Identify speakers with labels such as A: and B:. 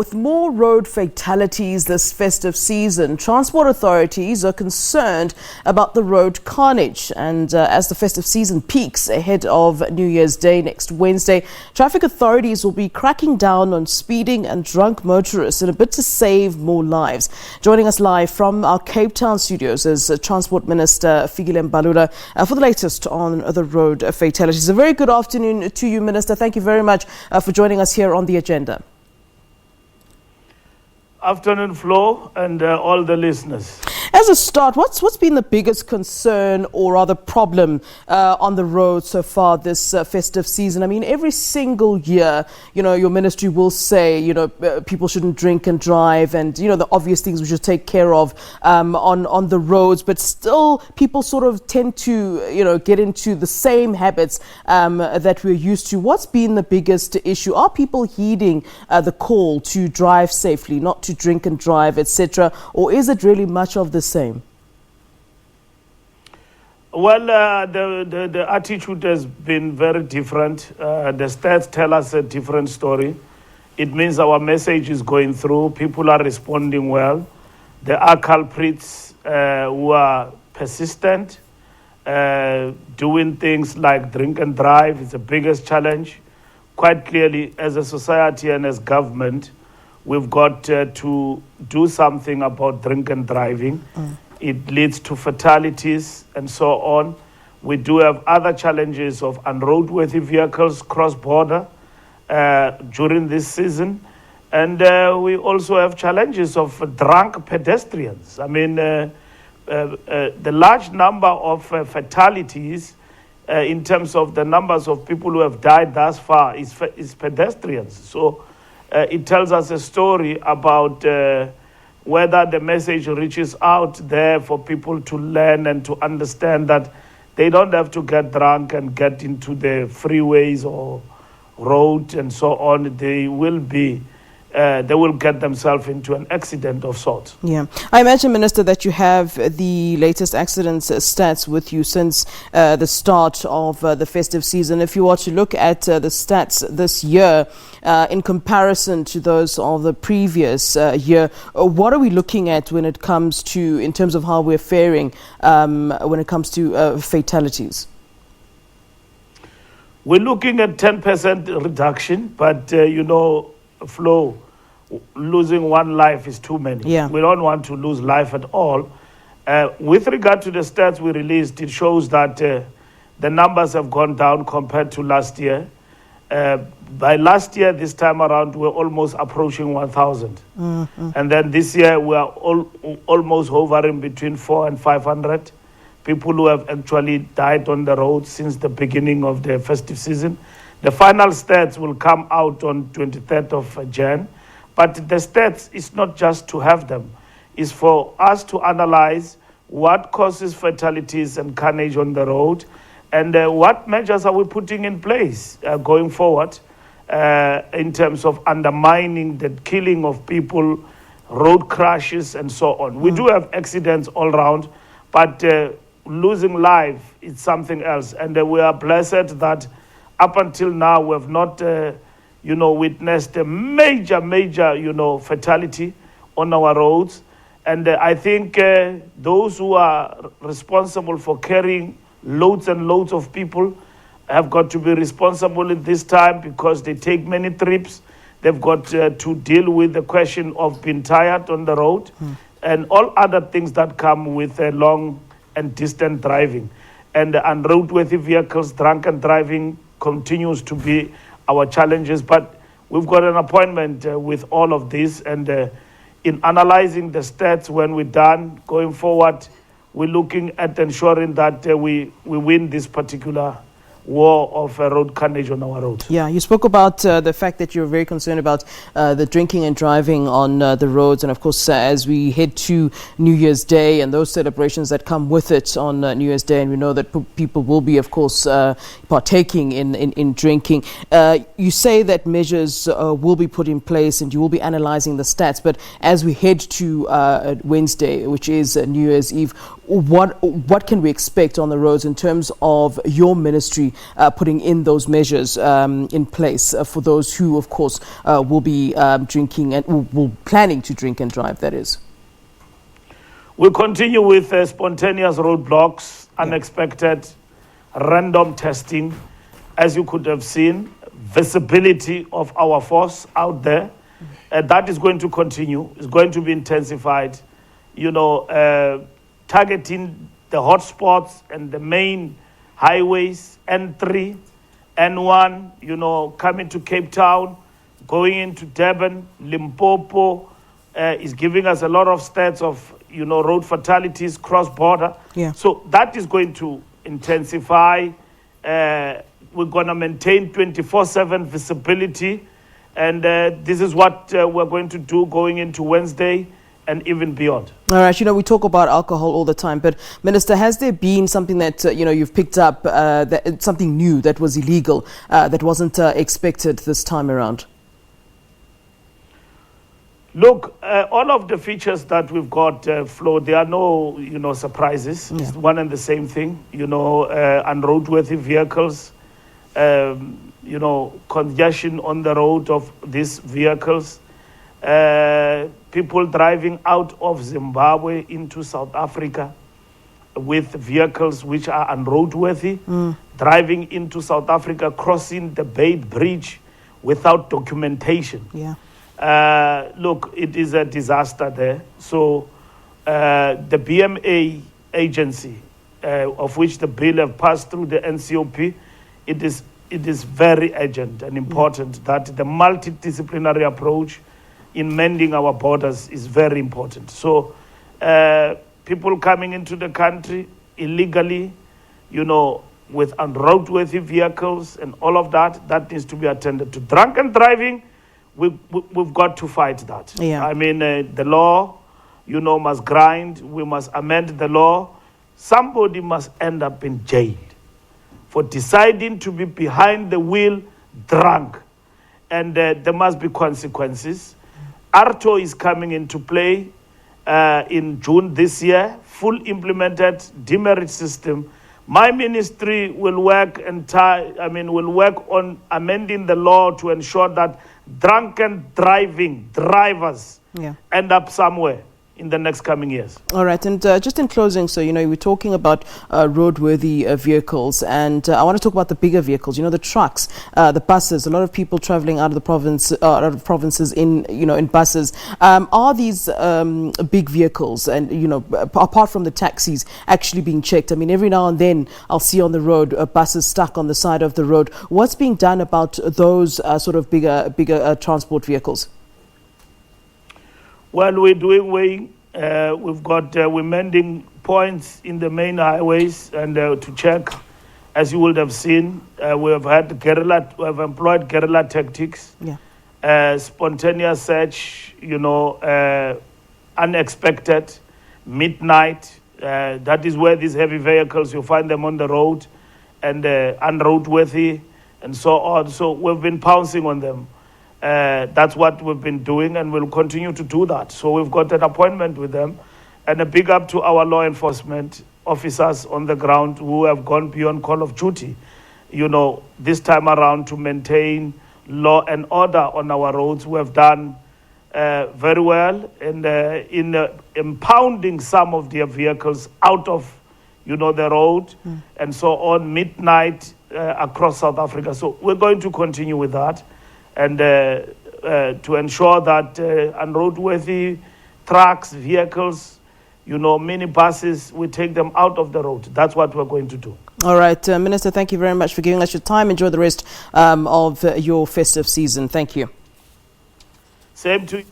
A: With more road fatalities this festive season, transport authorities are concerned about the road carnage. And as the festive season peaks ahead of New Year's Day next Wednesday, traffic authorities will be cracking down on speeding and drunk motorists in a bid to save more lives. Joining us live from our Cape Town studios is Transport Minister Fikile Mbalula for the latest on the road fatalities. A very good afternoon to you, Minister. Thank you very much for joining us here on the agenda.
B: Afternoon, Flo, and all the listeners.
A: As a start, what's been the biggest concern or rather problem on the road so far this festive season? I mean, every single year, your ministry will say, people shouldn't drink and drive and, the obvious things we should take care of on the roads. But still, people sort of tend to, get into the same habits that we're used to. What's been the biggest issue? Are people heeding the call to drive safely, not to drink and drive, etc., or is it really much of the same?
B: Well, the attitude has been very different. The stats tell us a different story. It means our message is going through. People are responding well. There are culprits who are persistent, doing things like drink and drive. It's the biggest challenge. Quite clearly, as a society and as government, we've got to do something about drink and driving. It leads to fatalities and so on. We do have other challenges of unroadworthy vehicles cross-border during this season. And we also have challenges of drunk pedestrians. I mean, the large number of fatalities in terms of the numbers of people who have died thus far is pedestrians. So it tells us a story about whether the message reaches out there for people to learn and to understand that they don't have to get drunk and get into the freeways or road and so on. They will get themselves into an accident of sorts.
A: Yeah. I imagine, Minister, that you have the latest accidents stats with you since the start of the festive season. If you were to look at the stats this year in comparison to those of the previous year, what are we looking at when it comes to, in terms of how we're faring when it comes to fatalities?
B: We're looking at 10% reduction, but Flo, losing one life is too many.
A: Yeah.
B: We don't want to lose life at all. With regard to the stats we released, it shows that the numbers have gone down compared to last year. By last year, this time around, we're almost approaching 1,000. And then this year, we are almost hovering between 400 and 500 people who have actually died on the road since the beginning of the festive season. The final stats will come out on 23rd of Jan. But the stats is not just to have them. It's for us to analyze what causes fatalities and carnage on the road and what measures are we putting in place going forward in terms of undermining the killing of people, road crashes, and so on. We do have accidents all around, but losing life is something else. And we are blessed that up until now, we have not, witnessed a major, fatality on our roads. And I think those who are responsible for carrying loads and loads of people have got to be responsible at this time because they take many trips. They've got to deal with the question of being tired on the road and all other things that come with long and distant driving. And unroadworthy vehicles, drunken driving, continues to be our challenges, but we've got an appointment with all of this, and in analyzing the stats when we're done going forward, we're looking at ensuring that we win this particular war of road carnage on our roads.
A: Yeah, you spoke about the fact that you're very concerned about the drinking and driving on the roads. And of course, as we head to New Year's Day and those celebrations that come with it on New Year's Day, and we know that people will be, of course, partaking in drinking. You say that measures will be put in place and you will be analyzing the stats. But as we head to Wednesday, which is New Year's Eve, what can we expect on the roads in terms of your ministry ministry putting in those measures in place for those who, of course, will be drinking and will planning to drink and drive, that is?
B: We'll continue with spontaneous roadblocks, unexpected, random testing. As you could have seen, visibility of our force out there. That is going to continue. It's going to be intensified. Targeting the hotspots and the main highways, N3, N1, coming to Cape Town, going into Durban, Limpopo, is giving us a lot of stats of, road fatalities cross-border.
A: Yeah.
B: So that is going to intensify. We're going to maintain 24/7 visibility. And this is what we're going to do going into Wednesday and even beyond.
A: All right, we talk about alcohol all the time, but Minister, has there been something that, you've picked up, something new that was illegal, that wasn't expected this time around?
B: Look, all of the features that we've got, Flo, there are no, surprises.
A: Yeah.
B: It's one and the same thing, unroadworthy vehicles, congestion on the road of these vehicles, people driving out of Zimbabwe into South Africa with vehicles which are unroadworthy, driving into South Africa, crossing the Beit Bridge without documentation.
A: Yeah.
B: Look, it is a disaster there. So the BMA agency, of which the bill have passed through the NCOP, it is very urgent and important that the multidisciplinary approach in mending our borders is very important. So people coming into the country illegally, with unroadworthy vehicles and all of that needs to be attended to. Drunken driving, we've got to fight that.
A: Yeah.
B: I mean, the law, must grind. We must amend the law. Somebody must end up in jail for deciding to be behind the wheel drunk. And there must be consequences. ARTO is coming into play in June this year, full implemented demerit system. My ministry will work on amending the law to ensure that drunken drivers end up somewhere in the next coming years.
A: All right, and just in closing, so, we're talking about roadworthy vehicles, and I want to talk about the bigger vehicles, the trucks, the buses, a lot of people traveling out of the province, out of provinces in buses. Are these big vehicles and, apart from the taxis actually being checked? I mean, every now and then I'll see on the road buses stuck on the side of the road. What's being done about those sort of bigger transport vehicles?
B: Well, we're doing weighing. We're mending points in the main highways and to check. As you would have seen, we have employed guerrilla tactics, spontaneous search, unexpected, midnight. That is where these heavy vehicles, you find them on the road and unroadworthy and so on. So we've been pouncing on them. That's what we've been doing, and we'll continue to do that. So we've got an appointment with them, and a big up to our law enforcement officers on the ground who have gone beyond call of duty, this time around to maintain law and order on our roads. We have done very well in impounding some of their vehicles out of, the road and so on, midnight across South Africa. So we're going to continue with that. And to ensure that unroadworthy trucks, vehicles, minibuses, we take them out of the road. That's what we're going to do.
A: All right, Minister, thank you very much for giving us your time. Enjoy the rest of your festive season. Thank you.
B: Same to you.